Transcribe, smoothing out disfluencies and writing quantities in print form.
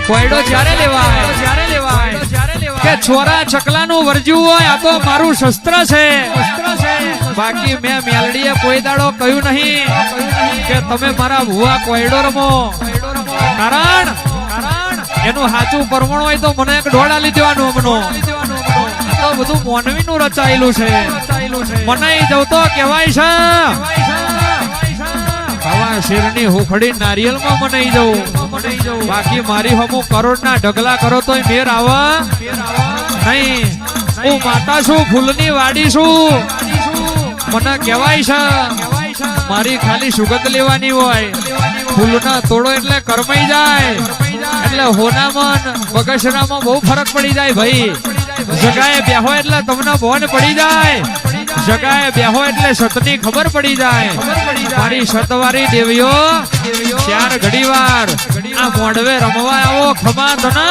કોયડો જ્યારે લેવાય કે છોરા ચકલાનું વર્જ્યું હોય આ તો મારું શસ્ત્ર છે બાકી મેં મેલડીએ કોઈ દાડો કહ્યું નહીં કે તમે મારા ભુવા કોયડો રમો કારણ એનું સાચું પરમણ હોય તો મને એક ઢોળ આલી દેવાનું અમનો તો બધું મોનવીનું રચાયેલું છે મનાઈ જવ તો કહેવાય છે હવા શેરની હુખડી નારિયેલમાં મનાઈ જવું બાકી મારી હમું કરોડના ઢગલા કરો તોય મેર આવે નહીં હું માતા છું ફૂલની વાડી છું મને કહેવાય છે મારી ખાલી સુગંધ લેવાની હોય ફૂલના તોડો એટલે કરમાઈ જાય એટલે હોનામાં બગસરામાં બહુ ફરક પડી જાય ભાઈ જગાએ બેહો એટલે તમને ભોન પડી જાય જગાએ બેહો એટલે સતની ખબર પડી જાય મારી સતવારી દેવીઓ ચાર ઘડી વાર આ મોડવે રમવા આવો ખમા તને